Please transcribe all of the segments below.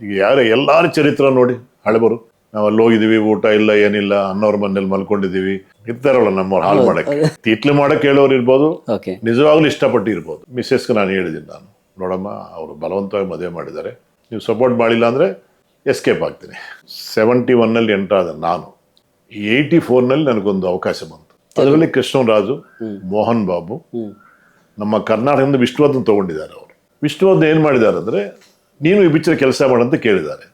ಈಗ ಯಾರು ಎಲ್ಲಾರ ಚರಿತ್ರ ನೋಡಿ ಹಳಬರು, ನಾವು ಅಲ್ಲಿ ಹೋಗಿದೀವಿ, ಊಟ ಇಲ್ಲ ಏನಿಲ್ಲ, ಅನ್ನೋರ್ ಮನೇಲಿ ಮಲ್ಕೊಂಡಿದೀವಿ, ಇರ್ತಾರಲ್ಲ ನಮ್ಮವ್ರು ಹಾಳು ಮಾಡಕ್ಕೆ, ತೀಟ್ಲು ಮಾಡಕ್ಕೆ ಹೇಳೋರು ಇರ್ಬೋದು, ನಿಜವಾಗ್ಲೂ ಇಷ್ಟಪಟ್ಟು ಇರ್ಬೋದು. ಮಿಸ್ಸೆಸ್ಗೆ ನಾನು ಹೇಳಿದ್ದೀನಿ, ನಾನು ನೋಡಮ್ಮ ಅವರು ಬಲವಂತವಾಗಿ ಮದುವೆ ಮಾಡಿದ್ದಾರೆ, ನೀವು ಸಪೋರ್ಟ್ ಮಾಡಿಲ್ಲ ಅಂದರೆ ಎಸ್ಕೇಪ್ ಆಗ್ತೀನಿ. 71ನಲ್ಲಿ ಎಂಟರ್ ಆದ ನಾನು 84ನಲ್ಲಿ ನನಗೊಂದು ಅವಕಾಶ ಬಂತು. ಅದರಲ್ಲಿ ಕೃಷ್ಣರಾಜು, ಮೋಹನ್ ಬಾಬು, ನಮ್ಮ ಕರ್ನಾಟಕದಿಂದ ವಿಷ್ಣುವರ್ಧನ್ ತಗೊಂಡಿದ್ದಾರೆ. ಅವರು ವಿಷ್ಣುವರ್ಧನ್ ಏನು ಮಾಡಿದ್ದಾರೆ ಅಂದರೆ, ನೀನು ಈ ಪಿಕ್ಚರ್ ಕೆಲಸ ಮಾಡಂತ ಕೇಳಿದ್ದಾರೆ.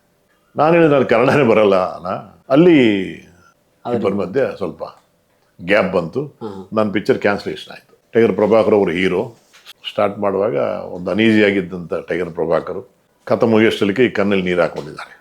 ನಾನು ಹೇಳಿದೆ, ನಾನು ಕನ್ನಡನೇ ಬರಲ್ಲ ಅಣ್ಣ. ಅಲ್ಲಿ ಇಬ್ಬರ ಮಧ್ಯೆ ಸ್ವಲ್ಪ ಗ್ಯಾಪ್ ಬಂತು. ನನ್ನ ಪಿಕ್ಚರ್ ಕ್ಯಾನ್ಸಲೇಷನ್ ಆಯಿತು. ಟೈಗರ್ ಪ್ರಭಾಕರ್ ಅವರು ಹೀರೋ. ಸ್ಟಾರ್ಟ್ ಮಾಡುವಾಗ ಒಂದು ಅನೀಸಿ ಆಗಿದ್ದಂಥ ಟೈಗರ್ ಪ್ರಭಾಕರ್ ಕಥ ಮುಗಿಯೋಷ್ಟಲಿಕ್ಕೆ ಈ ಕಣ್ಣಲ್ಲಿ ನೀರು ಹಾಕೊಂಡಿದ್ದಾರೆ.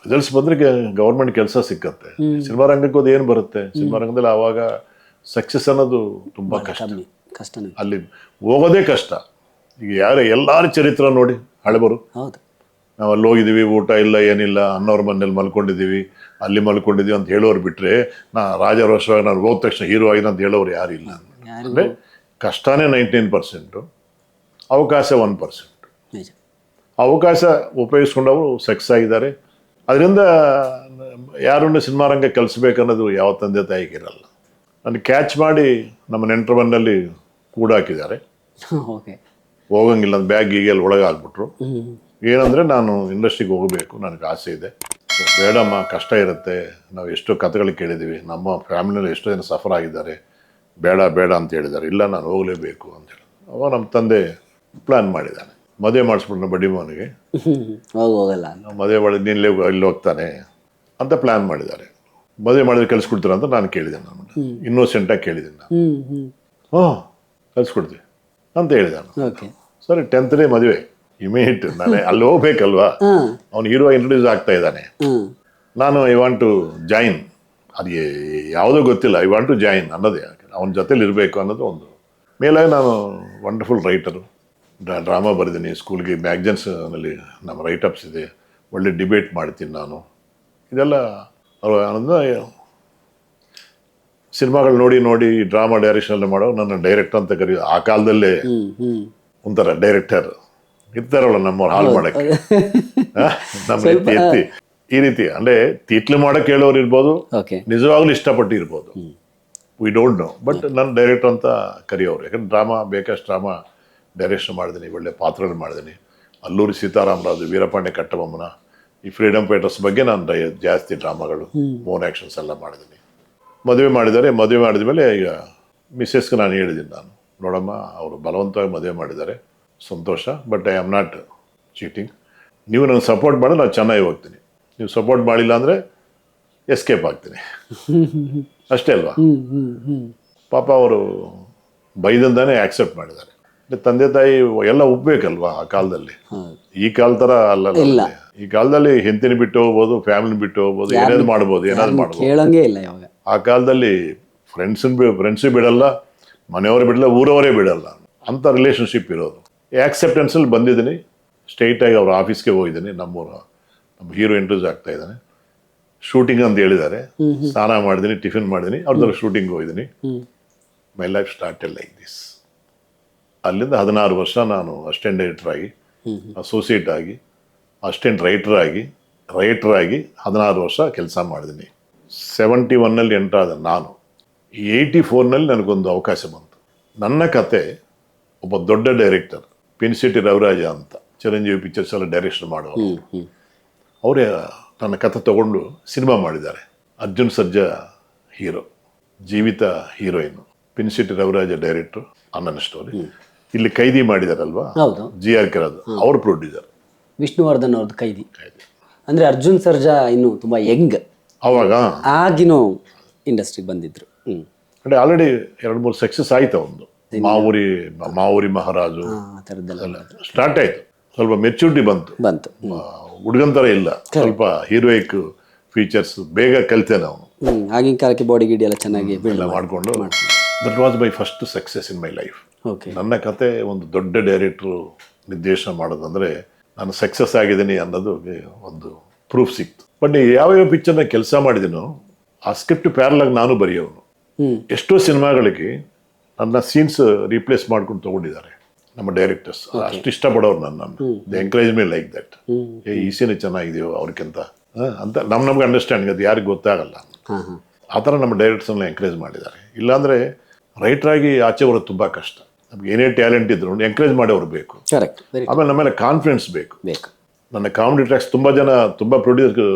ರಿಸಲ್ಟ್ಸ್ ಬಂದ್ರೆ ಗೌರ್ಮೆಂಟ್ ಕೆಲಸ ಸಿಕ್ಕತ್ತೆ. ಸಿನಿಮಾ ರಂಗಕ್ಕೆ ಹೋದ್ ಏನು ಬರುತ್ತೆ? ಸಿನಿಮಾ ರಂಗದಲ್ಲಿ ಆವಾಗ ಸಕ್ಸಸ್ ಅನ್ನೋದು ತುಂಬಾ ಕಷ್ಟ. ಅಲ್ಲಿ ಹೋಗೋದೇ ಕಷ್ಟ. ಈಗ ಯಾರು ಎಲ್ಲಾರ ಚರಿತ್ರ ನೋಡಿ ಹಳಬರು, ನಾವು ಅಲ್ಲಿ ಹೋಗಿದೀವಿ, ಊಟ ಇಲ್ಲ ಏನಿಲ್ಲ, ಅನ್ನೋರ್ ಮನೇಲಿ ಮಲ್ಕೊಂಡಿದೀವಿ, ಅಲ್ಲಿ ಮಲ್ಕೊಂಡಿದೀವಿ ಅಂತ ಹೇಳೋರು ಬಿಟ್ರೆ, ರಾಜರೋಷವಾಗಿ ನಾನು ಹೋದ ತಕ್ಷಣ ಹೀರೋ ಆಗಿದೆ ಅಂತ ಹೇಳೋರು ಯಾರು ಇಲ್ಲ. ಅಂದ್ರೆ ಕಷ್ಟನೇ 99%, ಅವಕಾಶ 1%. ಅವಕಾಶ ಉಪಯೋಗಿಸ್ಕೊಂಡವರು ಸಕ್ಸಸ್ ಆಗಿದ್ದಾರೆ. ಅದರಿಂದ ಯಾರನ್ನು ಸಿನಿಮಾ ರಂಗ ಕಲಿಸ್ಬೇಕನ್ನೋದು ಯಾವ ತಂದೆ ತಾಯಿಗಿರಲ್ಲ. ನನಗೆ ಕ್ಯಾಚ್ ಮಾಡಿ ನಮ್ಮ ನೆಂಟರ ಮನೆಯಲ್ಲಿ ಕೂಡ ಹಾಕಿದ್ದಾರೆ. ಹೋಗಂಗಿಲ್ಲ, ಬ್ಯಾಗ್ ಗೀಗೆಲ್ಲಿ ಒಳಗೆ ಹಾಕ್ಬಿಟ್ರು. ಏನಂದರೆ, ನಾನು ಇಂಡಸ್ಟ್ರಿಗೆ ಹೋಗಬೇಕು, ನನಗೆ ಆಸೆ ಇದೆ, ಬೇಡಮ್ಮ ಕಷ್ಟ ಇರುತ್ತೆ, ನಾವು ಎಷ್ಟೋ ಕಥೆಗಳು ಕೇಳಿದ್ದೀವಿ, ನಮ್ಮ ಫ್ಯಾಮಿಲಿಯಲ್ಲಿ ಎಷ್ಟೋ ಜನ ಸಫರ್ ಆಗಿದ್ದಾರೆ, ಬೇಡ ಬೇಡ ಅಂತ ಹೇಳಿದ್ದಾರೆ. ಇಲ್ಲ, ನಾನು ಹೋಗಲೇಬೇಕು ಅಂತೇಳಿ ಅವಾಗ ನಮ್ಮ ತಂದೆ ಪ್ಲ್ಯಾನ್ ಮಾಡಿದ್ದಾನೆ, ಮದುವೆ ಮಾಡಿಸ್ಬಿಟ್ಟು ಬಡ್ಡಿ ಮಗನಿಗೆ, ಮದುವೆ ಮಾಡಿ ನೀನು ಇಲ್ಲಿ ಹೋಗ್ತಾನೆ ಅಂತ ಪ್ಲ್ಯಾನ್ ಮಾಡಿದ್ದಾರೆ. ಮದುವೆ ಮಾಡಿದ್ರೆ ಕಲಿಸ್ಕೊಡ್ತೀರ ಅಂತ ನಾನು ಕೇಳಿದೆ. ನಾನು ಇನ್ನೋಸೆಂಟಾಗಿ ಕೇಳಿದ್ದೀನಿ. ನಾನು ಕಲಿಸ್ಕೊಡ್ತೀವಿ ಅಂತ ಹೇಳಿದೆ ನಾನು. ಸರಿ, 10th ಡೇ ಮದುವೆ, ಇಮಿಡಿಯೇಟ್ ನಾನು ಅಲ್ಲಿ ಹೋಗ್ಬೇಕಲ್ವಾ, ಅವ್ನು ಹೀರೋ ಇಂಟ್ರೊಡ್ಯೂಸ್ ಆಗ್ತಾ ಇದ್ದಾನೆ. ನಾನು ಐ ವಾಂಟ್ ಟು ಜಾಯಿನ್, ಅದು ಯಾವುದೋ ಗೊತ್ತಿಲ್ಲ, ಐ ವಾಂಟ್ ಟು ಜಾಯಿನ್ ಅನ್ನೋದೇ, ಅವನ ಜೊತೆಲಿ ಇರಬೇಕು ಅನ್ನೋದು ಒಂದು. ಮೇಲಾಗಿ ನಾನು ವಂಡರ್ಫುಲ್ ರೈಟರು, ಡ್ರಾಮಾ ಬರೆದೀನಿ, ಸ್ಕೂಲ್ಗೆ ಮ್ಯಾಗ್ಝಿನ್ಸ್ನಲ್ಲಿ ನಮ್ಮ ರೈಟಪ್ಸ್ ಇದೆ, ಒಳ್ಳೆ ಡಿಬೇಟ್ ಮಾಡ್ತೀನಿ ನಾನು. ಇದೆಲ್ಲ ಸಿನಿಮಾಗಳು ನೋಡಿ ನೋಡಿ ಡ್ರಾಮಾ ಡೈರೆಕ್ಷನ್ ಮಾಡೋ ನನ್ನ ಡೈರೆಕ್ಟರ್ ಅಂತ ಕರೆಯೋ. ಆ ಕಾಲದಲ್ಲೇ ಒಂಥರ ಡೈರೆಕ್ಟರ್ ಇರ್ತಾರಲ್ಲ ನಮ್ಮವ್ರು ಹಾಳು ಮಾಡಕ್ಕೆ, ನಮ್ಮ ಎತ್ತಿ ಈ ರೀತಿ ಅಂದರೆ ತೀಟ್ಲು ಮಾಡಕ್ಕೆ ಹೇಳೋರು ಇರ್ಬೋದು, ನಿಜವಾಗ್ಲೂ ಇಷ್ಟಪಟ್ಟು ಇರ್ಬೋದು, ವಿ ಡೋಂಟ್ ನೋ. ಬಟ್ ನನ್ನ ಡೈರೆಕ್ಟರ್ ಅಂತ ಕರೆಯೋರು. ಯಾಕಂದ್ರೆ ಡ್ರಾಮಾ ಬೇಕಷ್ಟು ಡ್ರಾಮಾ ಡೈರೆಕ್ಷನ್ ಮಾಡಿದ್ದೀನಿ, ಒಳ್ಳೆ ಪಾತ್ರಗಳು ಮಾಡಿದ್ದೀನಿ. ಅಲ್ಲೂರಿ ಸೀತಾರಾಮರಾಜು, ವೀರಪಾಂಡ್ಯ ಕಟ್ಟಬೊಮ್ಮನ, ಈ ಫ್ರೀಡಮ್ ಫೈಟರ್ಸ್ ಬಗ್ಗೆ ನಾನು ಜಾಸ್ತಿ ಡ್ರಾಮಾಗಳು, ಓನ್ ಆ್ಯಕ್ಷನ್ಸ್ ಎಲ್ಲ ಮಾಡಿದ್ದೀನಿ. ಮದುವೆ ಮಾಡಿದ್ದಾರೆ. ಮದುವೆ ಮಾಡಿದ ಮೇಲೆ ಈಗ ಮಿಸ್ಸೆಸ್ಗೆ ನಾನು ಹೇಳಿದ್ದೀನಿ, ನಾನು ನೋಡಮ್ಮ ಅವರು ಬಲವಂತವಾಗಿ ಮದುವೆ ಮಾಡಿದ್ದಾರೆ, Santosh, but I am not cheating. ನೀವು ನನಗೆ ಸಪೋರ್ಟ್ ಮಾಡಿ ನಾನು ಚೆನ್ನಾಗಿ ಹೋಗ್ತೀನಿ, ನೀವು ಸಪೋರ್ಟ್ ಮಾಡಿಲ್ಲ ಅಂದರೆ ಎಸ್ಕೇಪ್ ಆಗ್ತೀನಿ, ಅಷ್ಟೇ ಅಲ್ವಾ. ಪಾಪ ಅವರು ಬೈದಂದಾನೆ ಆಕ್ಸೆಪ್ಟ್ ಮಾಡಿದ್ದಾರೆ. ತಂದೆ ತಾಯಿ ಎಲ್ಲ ಒಪ್ಬೇಕಲ್ವಾ ಆ ಕಾಲದಲ್ಲಿ. ಈ ಕಾಲ ಥರ ಅಲ್ಲ. ಈ ಕಾಲದಲ್ಲಿ ಹೆಂಡತಿನ ಬಿಟ್ಟು ಹೋಗ್ಬೋದು, ಫ್ಯಾಮಿಲಿನ ಬಿಟ್ಟು ಹೋಗ್ಬೋದು, ಏನಾದ್ರು ಮಾಡ್ಬೋದು, ಮಾಡ್ಬೋದು. ಆ ಕಾಲದಲ್ಲಿ ಫ್ರೆಂಡ್ಸು ಬಿಡಲ್ಲ, ಮನೆಯವರು ಬಿಡಲ್ಲ, ಊರವರೇ ಬಿಡಲ್ಲ ಅಂತ ರಿಲೇಷನ್ಶಿಪ್ ಇರೋದು. ಆಕ್ಸೆಪ್ಟೆನ್ಸಲ್ಲಿ ಬಂದಿದ್ದೀನಿ. ಸ್ಟ್ರೈಟಾಗಿ ಅವ್ರ ಆಫೀಸ್ಗೆ ಹೋಗಿದ್ದೀನಿ. ನಮ್ಮ ಹೀರೋ ಇಂಟ್ರೊಡ್ಯೂಸ್ ಆಗ್ತಾ ಇದ್ದಾನೆ, ಶೂಟಿಂಗ್ ಅಂತ ಹೇಳಿದ್ದಾರೆ. ಸ್ನಾನ ಮಾಡಿದ್ದೀನಿ, ಟಿಫಿನ್ ಮಾಡಿದ್ದೀನಿ, ಅವ್ರದ್ದು ಶೂಟಿಂಗ್ ಹೋಗಿದ್ದೀನಿ. My life started like this. ಅಲ್ಲಿಂದ 16 ವರ್ಷ ನಾನು ಅಸಿಸ್ಟೆಂಟ್ ಡೈರೆಕ್ಟರ್ ಆಗಿ, ಅಸೋಸಿಯೇಟ್ ಆಗಿ, ಅಸಿಸ್ಟೆಂಟ್ ರೈಟರ್ ಆಗಿ 16 ವರ್ಷ ಕೆಲಸ ಮಾಡಿದ್ದೀನಿ. 71ನಲ್ಲಿ ಎಂಟರ್ ಆದ ನಾನು 84ನಲ್ಲಿ ನನಗೊಂದು ಅವಕಾಶ ಬಂತು. ನನ್ನ ಕತೆ ಒಬ್ಬ ದೊಡ್ಡ ಡೈರೆಕ್ಟರ್, ಪಿನ್ಸಿಟಿ ರವಿರಾಜ ಅಂತ, ಚಿರಂಜೀವಿ ಪಿಕ್ಚರ್ಸ್ ಎಲ್ಲ ಡೈರೆಕ್ಷನ್ ಮಾಡೋರು. ಅವರೇ ನನ್ನ ಕತೆ ತಗೊಂಡು ಸಿನಿಮಾ ಮಾಡಿದ್ದಾರೆ. ಅರ್ಜುನ್ ಸರ್ಜಾ ಹೀರೋ, ಜೀವಿತ ಹೀರೋಯಿನ್, ಪಿನ್ಸಿಟಿ ರವಿರಾಜ ಡೈರೆಕ್ಟ್ರು, ಅಣ್ಣನ ಸ್ಟೋರಿ. ಇಲ್ಲಿ ಕೈದಿ ಮಾಡಿದಾರಲ್ವಾ, GR ಕಿರಾದು ಅವ್ರ ಪ್ರೊಡ್ಯೂಸರ್. ವಿಷ್ಣುವರ್ಧನ್ ಅವ್ರದ್ದು ಕೈದಿ. ಅಂದ್ರೆ ಅರ್ಜುನ್ ಸರ್ಜಾ ಇನ್ನು ತುಂಬಾ ಯಂಗ್ ಅವಾಗ, ಆಗಿನೂ ಇಂಡಸ್ಟ್ರಿಗೆ ಬಂದಿದ್ರು. ಅಂದ್ರೆ ಆಲ್ರೆಡಿ 2-3 ಸಕ್ಸಸ್ ಆಯ್ತು. ಒಂದು ಮಾವೂರಿ ಮಹಾರಾಜು ಸ್ಟಾರ್ಟ್ ಆಯ್ತು. ಸ್ವಲ್ಪ ಮೆಚ್ಯೂರಿಟಿ ಬಂತು. ಬಂತು. ಹುಡುಗನ ಥರ ಇಲ್ಲ, ಸ್ವಲ್ಪ ಹೀರೋಯಿಕ್ ಫೀಚರ್ಸ್ ಬೇಗ ಕಲಿತೆ ನಾವು. ಆಗಿನ ಕಾಲಕ್ಕೆ ಬಾಡಿ ಗಿಡಿ ಎಲ್ಲ ಚೆನ್ನಾಗಿ ಎಲ್ಲ ಮಾಡಿಕೊಂಡು that was my first success in my life. Okay. ನನ್ನ ಕತೆ ಒಂದು ದೊಡ್ಡ ಡೈರೆಕ್ಟ್ರು ನಿರ್ದೇಶನ ಮಾಡೋದಂದರೆ ನಾನು ಸಕ್ಸಸ್ ಆಗಿದ್ದೀನಿ ಅನ್ನೋದು ಒಂದು ಪ್ರೂಫ್ ಸಿಕ್ತು. ಬಟ್ ಯಾವ್ಯಾವ ಪಿಕ್ಚರ್ನ ಕೆಲಸ ಮಾಡಿದ್ದೀನೋ ಆ ಸ್ಕ್ರಿಪ್ಟ್ ಪ್ಯಾರಲಾಗಿ ನಾನು ಬರೆಯೋನು. ಎಷ್ಟೋ ಸಿನಿಮಾಗಳಿಗೆ ನನ್ನ ಸೀನ್ಸ್ ರೀಪ್ಲೇಸ್ ಮಾಡ್ಕೊಂಡು ತೊಗೊಂಡಿದ್ದಾರೆ ನಮ್ಮ ಡೈರೆಕ್ಟರ್ಸ್. ಅಷ್ಟು ಇಷ್ಟಪಡೋರು ನನ್ನ they encourage me like that. ಈ ಸೀನ್ ಚೆನ್ನಾಗಿದೆಯೋ ಅವ್ರಿಗಿಂತ ಅಂತ ನಮ್ಗೆ ಅಂಡರ್ಸ್ಟ್ಯಾಂಡಿಂಗ್ ಅದು ಯಾರಿಗೆ ಗೊತ್ತಾಗಲ್ಲ. ಆ ಥರ ನಮ್ಮ ಡೈರೆಕ್ಟರ್ಸ್ನ ಎಂಕರೇಜ್ ಮಾಡಿದ್ದಾರೆ. ಇಲ್ಲಾಂದರೆ ರೈಟ್ರಾಗಿ ಆಚೆ ಬರೋದು ತುಂಬ ಕಷ್ಟ. ನಮ್ಗೆ ಏನೇ ಟ್ಯಾಲೆಂಟ್ ಇದ್ರು ಎಂಕರೇಜ್ ಮಾಡೋರು ಬೇಕು. ಆಮೇಲೆ ನಮ್ಮೇಲೆ ಕಾನ್ಫಿಡೆನ್ಸ್ ಬೇಕು. ನನ್ನ ಕಾಮಿಡಿ ಟ್ರ್ಯಾಕ್ಸ್ ತುಂಬ ಜನ ತುಂಬ ಪ್ರೊಡ್ಯೂಸರ್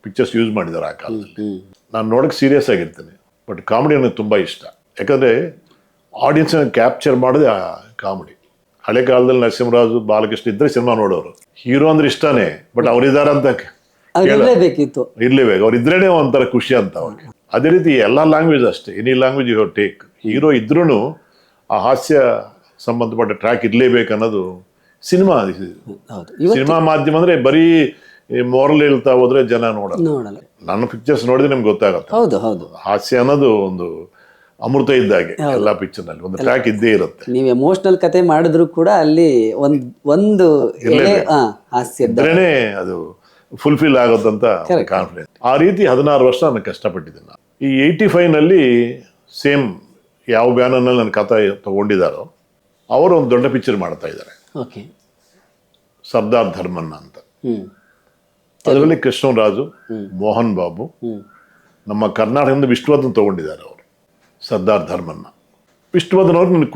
ಪಿಕ್ಚರ್ಸ್ ಯೂಸ್ ಮಾಡಿದ್ದಾರೆ ಆ ಕಾಲದಲ್ಲಿ. ನಾನು ನೋಡೋಕೆ ಸೀರಿಯಸ್ ಆಗಿರ್ತೇನೆ, ಬಟ್ ಕಾಮಿಡಿ ನನಗೆ ತುಂಬ ಇಷ್ಟ. ಯಾಕಂದರೆ ಆಡಿಯನ್ಸ್ನ ಕ್ಯಾಪ್ಚರ್ ಮಾಡೋದೇ ಆ ಕಾಮಿಡಿ. ಹಳೆ ಕಾಲದಲ್ಲಿ ನರಸಿಂಹರಾಜು, ಬಾಲಕೃಷ್ಣ ಇದ್ದರೆ ಸಿನಿಮಾ ನೋಡೋರು. ಹೀರೋ ಅಂದ್ರೆ ಇಷ್ಟನೇ, ಬಟ್ ಅವ್ರಿದ್ದಾರೆ ಅಂತ ಇರಲೇಬೇಕಿತ್ತು, ಇರ್ಲೇಬೇಕು. ಅವ್ರು ಇದ್ರೇನೆ ಒಂಥರ ಖುಷಿ ಅಂತ ಅವಾಗ. ಅದೇ ರೀತಿ ಎಲ್ಲ ಲ್ಯಾಂಗ್ವೇಜ್ ಅಷ್ಟೇ, any language you take. Hero ಇದ್ರೂ ಆ ಹಾಸ್ಯ ಸಂಬಂಧಪಟ್ಟ ಟ್ರ್ಯಾಕ್ ಇರಲೇಬೇಕು ಅನ್ನೋದು ಸಿನಿಮಾ. ಸಿನಿಮಾ ಮಾಧ್ಯಮ ಅಂದರೆ ಬರೀ ಮೋರಲ್ ಹೇಳ್ತಾ ಹೋದ್ರೆ ಜನ ನೋಡಲ್ಲ. ನನ್ನ ಪಿಕ್ಚರ್ಸ್ ನೋಡಿದ್ರೆ ನಿಮ್ಗೆ ಗೊತ್ತಾಗುತ್ತೆ. ಹೌದು, ಹಾಸ್ಯ ಅನ್ನೋದು ಒಂದು ಅಮೃತ ಇದ್ದಾಗೆ. ಎಲ್ಲ ಪಿಕ್ಚರ್ನಲ್ಲಿ ಒಂದು ಟ್ರ್ಯಾಕ್ ಇದ್ದೇ ಇರುತ್ತೆ. ನೀವು ಎಮೋಷನಲ್ ಕತೆ ಮಾಡಿದ್ರು ಕೂಡ ಅಲ್ಲಿ ಒಂದು ಹಾಸ್ಯ ಇದ್ರೇನೆ ಅದು ಫುಲ್ಫಿಲ್ ಆಗೋದಂತ ಕಾನ್ಫಿಡೆನ್ಸ್. ಆ ರೀತಿ 16 ವರ್ಷ ನಾನು ಕಷ್ಟಪಟ್ಟಿದ್ದೀನಿ. ಈ 85ನಲ್ಲಿ ಸೇಮ್ ಯಾವ ಬ್ಯಾನರ್ನಲ್ಲಿ ನನ್ನ ಕಥೆ ತಗೊಂಡಿದ್ದಾರೋ ಅವರು ಒಂದು ದೊಡ್ಡ ಪಿಕ್ಚರ್ ಮಾಡ್ತಾ ಇದ್ದಾರೆ, ಸರ್ದಾರ್ ಧರ್ಮಣ್ಣ ಅಂತ. ಅದರಲ್ಲಿ ಕೃಷ್ಣರಾಜು, ಮೋಹನ್ ಬಾಬು, ನಮ್ಮ ಕರ್ನಾಟಕದಿಂದ ವಿಷ್ಣುವರ್ಧನ್ ತಗೊಂಡಿದ್ದಾರೆ ಅವರು ಸರ್ದಾರ್ ಧರ್ಮಣ್ಣ. ವಿಷ್ಣುವರ್ಧನ್ ಅವರು ನನ್ನ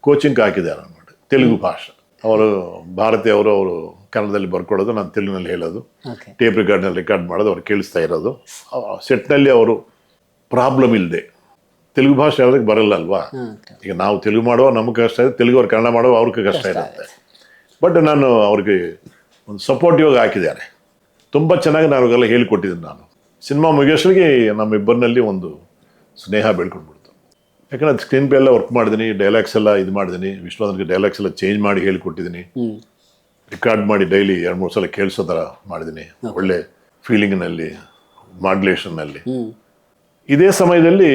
ಕೋಚಿಂಗ್ ಹಾಕಿದ್ದಾರೆ ಅನ್మాట. ತೆಲುಗು ಭಾಷೆ ಅವರು ಭಾರತಿ ಅವರು ಕನ್ನಡದಲ್ಲಿ ಬರ್ಕೊಡೋದು, ನಾನು ತೆಲುಗಿನಲ್ಲಿ ಹೇಳೋದು, ಟೇಪ್ ರೆಕಾರ್ಡ್ನಲ್ಲಿ ರೆಕಾರ್ಡ್ ಮಾಡೋದು, ಅವ್ರು ಕೇಳಿಸ್ತಾ ಇರೋದು. ಸೆಟ್ನಲ್ಲಿ ಅವರು ಪ್ರಾಬ್ಲಮ್ ಇಲ್ಲದೆ ತೆಲುಗು ಭಾಷೆ ಹೇಳೋದಕ್ಕೆ ಬರಲ್ಲ ಅಲ್ವಾ. ಈಗ ನಾವು ತೆಲುಗು ಮಾಡುವ ನಮಗೆ ಕಷ್ಟ ಇದೆ, ತೆಲುಗು ಅವ್ರು ಕನ್ನಡ ಮಾಡುವ ಅವ್ರಿಗೆ ಕಷ್ಟ ಇರುತ್ತೆ. ಬಟ್ ನಾನು ಅವ್ರಿಗೆ ಒಂದು ಸಪೋರ್ಟಿವ್ ಆಗಿ ಹಾಕಿದ್ದಾರೆ. ತುಂಬ ಚೆನ್ನಾಗಿ ನಾನು ಅವ್ರಿಗೆಲ್ಲ ಹೇಳಿಕೊಟ್ಟಿದ್ದೀನಿ. ನಾನು ಸಿನಿಮಾ ಮುಗಿಯೋಷ್ಟಿಗೆ ನಮ್ಮಿಬ್ಬರಿನಲ್ಲಿ ಒಂದು ಸ್ನೇಹ ಬೆಳ್ಕೊಂಡ್ಬಿಡ್ತು. ಯಾಕಂದ್ರೆ ಅದು ಸ್ಕ್ರೀನ್ ಪ್ಲೇ ಎಲ್ಲ ವರ್ಕ್ ಮಾಡಿದ್ದೀನಿ, ಡೈಲಾಗ್ಸ್ ಎಲ್ಲ ಇದು ಮಾಡಿದ್ದೀನಿ. ವಿಶ್ವನಾಥನ್ಗೆ ಡೈಲಾಗ್ಸ್ ಎಲ್ಲ ಚೇಂಜ್ ಮಾಡಿ ಹೇಳಿಕೊಟ್ಟಿದ್ದೀನಿ, ರೆಕಾರ್ಡ್ ಮಾಡಿ ಡೈಲಿ 2-3 ಸಲ ಕೇಳಿಸೋ ಥರ ಮಾಡಿದ್ದೀನಿ. ಒಳ್ಳೆ ಫೀಲಿಂಗ್ನಲ್ಲಿ, ಮಾಡ್ಯುಲೇಷನ್ನಲ್ಲಿ. ಇದೇ ಸಮಯದಲ್ಲಿ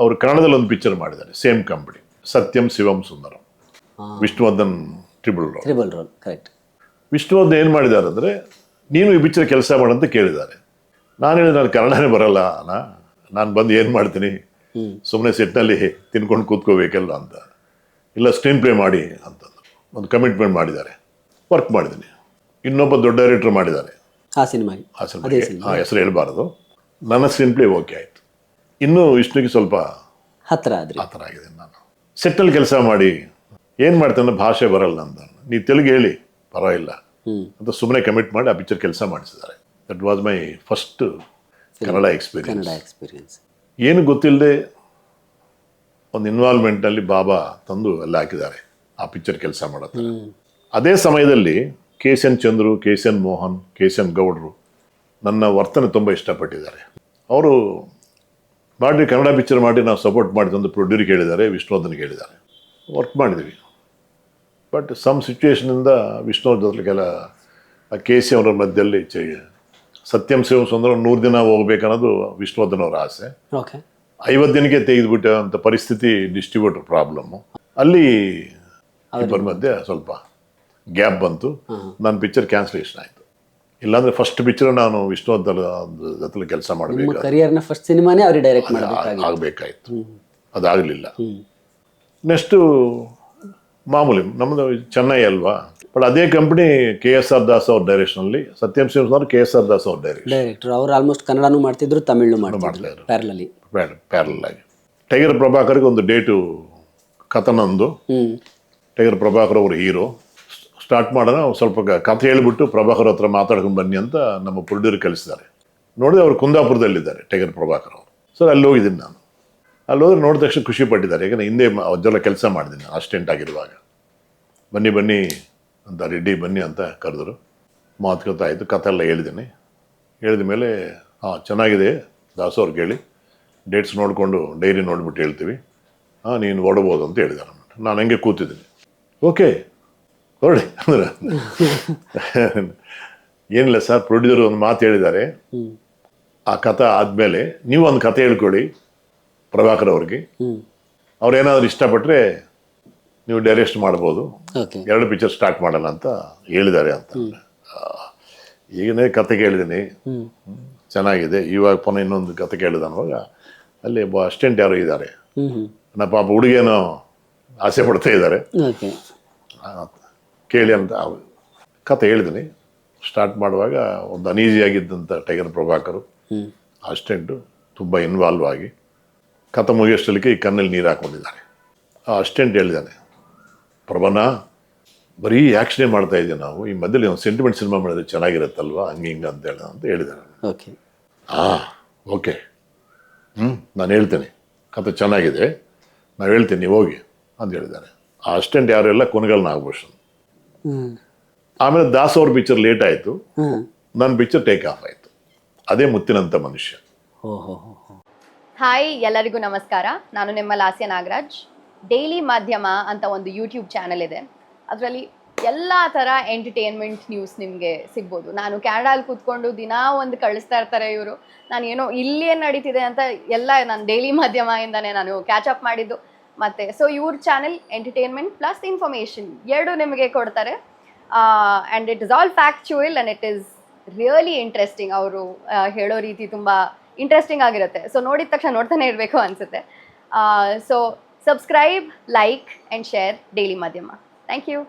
ಅವರು ಕನ್ನಡದಲ್ಲಿ ಒಂದು ಪಿಕ್ಚರ್ ಮಾಡಿದ್ದಾರೆ, same company, Satyam Shivam Sundaram. Vishnuvardhan triple role. Vishnuvardhan ಏನು ಮಾಡಿದ್ದಾರೆ ಅಂದರೆ, ನೀನು ಈ ಪಿಕ್ಚರ್ ಕೆಲಸ ಮಾಡಂತ ಕೇಳಿದ್ದಾರೆ. ನಾನು ಹೇಳಿದೆ, ನಾನು ಕನ್ನಡನೇ ಬರಲ್ಲ ನಾನು ಬಂದು ಏನು ಮಾಡ್ತೀನಿ, ಸುಮ್ಮನೆ ಸೆಟ್ನಲ್ಲಿ ತಿನ್ಕೊಂಡು ಕೂತ್ಕೋಬೇಕಲ್ಲ ಅಂತ. ಇಲ್ಲ, ಸ್ಕ್ರೀನ್ ಪ್ಲೇ ಮಾಡಿ ಅಂತಂದು ಒಂದು ಕಮಿಟ್ಮೆಂಟ್ ಮಾಡಿದ್ದಾರೆ. ವರ್ಕ್ ಮಾಡಿದ್ದೀನಿ. ಇನ್ನೊಬ್ಬ ದೊಡ್ಡ ಡೈರೆಕ್ಟರ್ ಮಾಡಿದ್ದಾರೆ ಆ ಸಿನಿಮಾಗೆ, ಆ ಹೆಸರು ಹೇಳ್ಬಾರ್ದು. ನನ್ನ ಸ್ಕ್ರೀನ್ ಪ್ಲೇ ಓಕೆ ಆಯಿತು. ಇನ್ನೂ ವಿಷ್ಣುಗೆ ಸ್ವಲ್ಪ ಹತ್ರ ಆಗಿದೆ. ನಾನು ಸೆಟ್ನಲ್ಲಿ ಕೆಲಸ ಮಾಡಿ ಏನು ಮಾಡ್ತೇನೆ, ಭಾಷೆ ಬರಲ್ಲ ಅಂತ. ನೀವು ತೆಲುಗು ಹೇಳಿ ಪರವಾಗಿಲ್ಲ ಅಂತ ಸುಮ್ಮನೆ ಕಮಿಟ್ ಮಾಡಿ ಆ ಪಿಕ್ಚರ್ ಕೆಲಸ ಮಾಡಿಸಿದ್ದಾರೆ. That was my first Kannada experience. ಏನು ಗೊತ್ತಿಲ್ಲದೆ ಒಂದು ಇನ್ವಾಲ್ವ್ಮೆಂಟ್ನಲ್ಲಿ ಬಾಬಾ ತಂದು ಎಲ್ಲ ಹಾಕಿದ್ದಾರೆ ಆ ಪಿಕ್ಚರ್ ಕೆಲಸ ಮಾಡೋದು. ಅದೇ ಸಮಯದಲ್ಲಿ KCN Chandru, KCN Mohan, KCN ಗೌಡ್ರು ನನ್ನ ವರ್ತನೆ ತುಂಬ ಇಷ್ಟಪಟ್ಟಿದ್ದಾರೆ. ಅವರು ಮಾಡಿ ಕನ್ನಡ ಪಿಕ್ಚರ್ ಮಾಡಿ ನಾವು ಸಪೋರ್ಟ್ ಮಾಡಿದ ಒಂದು ಪ್ರೊಡ್ಯೂರಿಗೆ ಹೇಳಿದ್ದಾರೆ, ವಿಷ್ಣುವರ್ಧನ್ಗೆ ಹೇಳಿದ್ದಾರೆ. ವರ್ಕ್ ಮಾಡಿದ್ವಿ. ಬಟ್ ಸಮ್ ಸಿಚುವೇಶನಿಂದ ವಿಷ್ಣುವರ್ಧನ್ ಜೊತೆಗೆಲ್ಲ KC ಅವರ ಮಧ್ಯದಲ್ಲಿ ಸತ್ಯಂ ಶಿವಂ ಸುಂದರ 100 ದಿನ ಹೋಗ್ಬೇಕನ್ನೋದು ವಿಷ್ಣುವರ್ಧನ್ ಅವರ ಆಸೆ. 50 ದಿನಕ್ಕೆ ತೆಗೆದುಬಿಟ್ಟೆ ಅಂತ ಪರಿಸ್ಥಿತಿ, ಡಿಸ್ಟ್ರಿಬ್ಯೂಟರ್ ಪ್ರಾಬ್ಲಮ್ಮು. ಅಲ್ಲಿ ಇಬ್ಬರ ಮಧ್ಯೆ ಸ್ವಲ್ಪ ಗ್ಯಾಪ್ ಬಂತು. ನನ್ನ ಪಿಕ್ಚರ್ ಕ್ಯಾನ್ಸಲೇಷನ್ ಆಯಿತು. ಇಲ್ಲಾಂದ್ರೆ ಫಸ್ಟ್ ಪಿಕ್ಚರ್ ನಾನು ವಿಷ್ಣುವರ್ಧನ್ ಜೊತೆ ಕೆಲಸ ಮಾಡಬೇಕು, ಆಗಬೇಕಾಯ್ತು. ಅದಾಗಲಿಲ್ಲ. ನೆಕ್ಸ್ಟು ಮಾಮೂಲಿ ನಮ್ಮದು ಚೆನ್ನೈ ಅಲ್ವಾ. ಬಟ್ ಅದೇ ಕಂಪ್ನಿ KSR ದಾಸ್ ಅವ್ರ ಡೈರೆಕ್ಷನಲ್ಲಿ, ಸತ್ಯಂ ಶಿವಂ KSR ದಾಸ್ ಅವ್ರ ಡೈರೆಕ್ಟರ್. ಅವರು ಆಲ್ಮೋಸ್ಟ್ ಕನ್ನಡನೂ ಮಾಡ್ತಿದ್ರು, ತಮಿಳು ಮಾಡ್ತಿದ್ರು ಪ್ಯಾರಲ್ ಆಗಿ. ಟೈಗರ್ ಪ್ರಭಾಕರ್ಗೆ ಒಂದು ಡೇಟು ಕಥನೊಂದು. ಟೈಗರ್ ಪ್ರಭಾಕರ್ ಅವರು ಹೀರೋ. ಸ್ಟಾರ್ಟ್ ಮಾಡೋಣ, ಸ್ವಲ್ಪ ಕಥೆ ಹೇಳ್ಬಿಟ್ಟು ಪ್ರಭಾಕರ್ ಹತ್ರ ಮಾತಾಡ್ಕೊಂಡು ಬನ್ನಿ ಅಂತ ನಮ್ಮ ಪ್ರೊಡ್ಯೂಸರ್ ಕಳಿಸಿದ್ದಾರೆ. ನೋಡಿದ್ರೆ ಅವರು ಕುಂದಾಪುರದಲ್ಲಿದ್ದಾರೆ ಟೈಗರ್ ಪ್ರಭಾಕರ್ ಅವರು. ಸರ್ ಅಲ್ಲಿ ಹೋಗಿದ್ದೀನಿ ನಾನು. ಅಲ್ಲಿ ಹೋದ್ರೆ ನೋಡಿದ ತಕ್ಷಣ ಖುಷಿ ಪಟ್ಟಿದ್ದಾರೆ. ಯಾಕಂದರೆ ಹಿಂದೆ ಅಜ್ಜೆಲ್ಲ ಕೆಲಸ ಮಾಡಿದ್ದೀನಿ ಅಸಿಸ್ಟೆಂಟ್ ಆಗಿರುವಾಗ. ಬನ್ನಿ ಅಂತ ರೆಡ್ಡಿ ಬನ್ನಿ ಅಂತ ಕರೆದ್ರು. ಮಾತುಕತೆ ಆಯಿತು, ಕಥೆ ಎಲ್ಲ ಹೇಳಿದ್ದೀನಿ. ಹೇಳಿದ ಮೇಲೆ ಚೆನ್ನಾಗಿದೆ ದಾಸವ್ರಿಗೆ ಹೇಳಿ, ಡೇಟ್ಸ್ ನೋಡಿಕೊಂಡು ಡೈರಿ ನೋಡಿಬಿಟ್ಟು ಹೇಳ್ತೀವಿ, ನೀನು ಓಡಬೋದು ಅಂತ ಹೇಳಿದ್ದಾರೆ. ನಾನು ಹಂಗೆ ಕೂತಿದ್ದೀನಿ. ಓಕೆ ಹೊರಡಿ ಅಂದ್ರೆ ಏನಿಲ್ಲ ಸರ್, ಪ್ರೊಡ್ಯೂಸರ್ ಒಂದು ಮಾತು ಹೇಳಿದ್ದಾರೆ, ಹ್ಮ್ ಆ ಕಥೆ ಆದಮೇಲೆ ನೀವು ಒಂದು ಕತೆ ಹೇಳ್ಕೊಡಿ ಪ್ರಭಾಕರ್ ಅವ್ರಿಗೆ, ಹ್ಮ್ ಅವ್ರೇನಾದ್ರು ಇಷ್ಟಪಟ್ಟರೆ ನೀವು ಡೈರೆಕ್ಟ್ ಮಾಡ್ಬೋದು, ಓಕೆ 2 ಪಿಕ್ಚರ್ ಸ್ಟಾರ್ಟ್ ಮಾಡೋಣ ಅಂತ ಹೇಳಿದ್ದಾರೆ ಅಂತ. ಈಗನೇ ಕತೆ ಕೇಳಿದ್ದೀನಿ, ಹ್ಮ್ ಚೆನ್ನಾಗಿದೆ. ಇವಾಗ ಪುನಃ ಇನ್ನೊಂದು ಕತೆ ಕೇಳಿದ ಅನ್ನುವಾಗ ಅಲ್ಲಿ ಒಬ್ಬ ಅಸಿಸ್ಟೆಂಟ್ ಯಾರೋ ಇದ್ದಾರೆ, ಹ್ಮ್ ಹ್ಮ್ ನನ್ನ ಪಾಪ ಹುಡುಗೇನೋ ಆಸೆ ಪಡ್ತಾ ಇದ್ದಾರೆ, ಓಕೆ ಕೇಳಿ ಅಂತ ಕತೆ ಹೇಳಿದ್ದೀನಿ. ಸ್ಟಾರ್ಟ್ ಮಾಡುವಾಗ ಒಂದು ಅನೀಸಿಯಾಗಿದ್ದಂಥ ಟೈಗರ್ ಪ್ರಭಾಕರು ಹ್ಮ್ ಅಸಿಸ್ಟೆಂಟು ತುಂಬ ಇನ್ವಾಲ್ವ್ ಆಗಿ ಕತೆ ಮುಗಿಯೋಷ್ಟಲಿಕ್ಕೆ ಈ ಕಣ್ಣಲ್ಲಿ ನೀರು ಹಾಕ್ಕೊಂಡಿದ್ದಾರೆ. ಆ ಅಸಿಸ್ಟೆಂಟ್ ಹೇಳಿದ್ದಾನೆ, ಪ್ರಭಾನ ಬರೀ ಆ್ಯಕ್ಷನೇ ಮಾಡ್ತಾ ಇದ್ದೀವಿ ನಾವು, ಈ ಮಧ್ಯದಲ್ಲಿ ಒಂದು ಸೆಂಟಿಮೆಂಟ್ ಸಿನಿಮಾ ಮಾಡಿದ್ರೆ ಚೆನ್ನಾಗಿರುತ್ತಲ್ವ, ಹಂಗೆ ಹಿಂಗೆ ಅಂತ ಹೇಳಿದ್ದಾರೆ. ಓಕೆ ಓಕೆ, ನಾನು ಹೇಳ್ತೇನೆ, ಕತೆ ಚೆನ್ನಾಗಿದೆ, ನಾವು ಹೇಳ್ತೀನಿ, ನೀವು ಹೋಗಿ ಅಂತ ಹೇಳಿದ್ದಾರೆ. ಆ ಅಸಿಸ್ಟೆಂಟ್ ಯಾರೆಲ್ಲ ಕೊನೆಗಾಲ ನಾಗಭೂಷಣ್. ಹ್ಮ್ ಆಮೇಲೆ ದಾಸ್ ಅವ್ರ ಪಿಕ್ಚರ್ ಲೇಟ್ ಆಯಿತು, ಹ್ಮ್ ನನ್ನ ಪಿಕ್ಚರ್ ಟೇಕ್ ಆಫ್ ಆಯಿತು. ಅದೇ ಮುತ್ತಿನಂಥ ಮನುಷ್ಯ. ಹೋ ಹೋ ಹೋ ಹೋ ಹಾಯ್, ಎಲ್ಲರಿಗೂ ನಮಸ್ಕಾರ. ನಾನು ನಿಮ್ಮ ಲಾಸ್ಯ ನಾಗರಾಜ್. ಡೈಲಿ ಮಾಧ್ಯಮ ಅಂತ ಒಂದು ಯೂಟ್ಯೂಬ್ ಚಾನಲ್ ಇದೆ. ಅದರಲ್ಲಿ ಎಲ್ಲ ಥರ ಎಂಟರ್ಟೈನ್ಮೆಂಟ್ ನ್ಯೂಸ್ ನಿಮಗೆ ಸಿಗ್ಬೋದು. ನಾನು ಕ್ಯಾನಡಾಲ್ಲಿ ಕೂತ್ಕೊಂಡು ದಿನ ಒಂದು ಕಳಿಸ್ತಾ ಇರ್ತಾರೆ ಇವರು. ನಾನು ಏನೋ ಇಲ್ಲಿ ಏನು ನಡೀತಿದೆ ಅಂತ ಎಲ್ಲ ನಾನು ಡೈಲಿ ಮಾಧ್ಯಮದಿಂದನೇ ನಾನು ಕ್ಯಾಚಪ್ ಮಾಡಿದ್ದು. ಮತ್ತು ಸೊ ಇವ್ರ ಚಾನಲ್ ಎಂಟರ್ಟೈನ್ಮೆಂಟ್ ಪ್ಲಸ್ ಇನ್ಫಾರ್ಮೇಷನ್ ಎರಡೂ ನಿಮಗೆ ಕೊಡ್ತಾರೆ. And it is all factual and it is really interesting. ಅವರು ಹೇಳೋ ರೀತಿ ತುಂಬ ಇಂಟ್ರೆಸ್ಟಿಂಗ್ ಆಗಿರುತ್ತೆ. ಸೊ ನೋಡಿದ ತಕ್ಷಣ ನೋಡ್ತಾನೆ ಇರಬೇಕು ಅನಿಸುತ್ತೆ. So subscribe, like and share daily Madhyama. Thank you.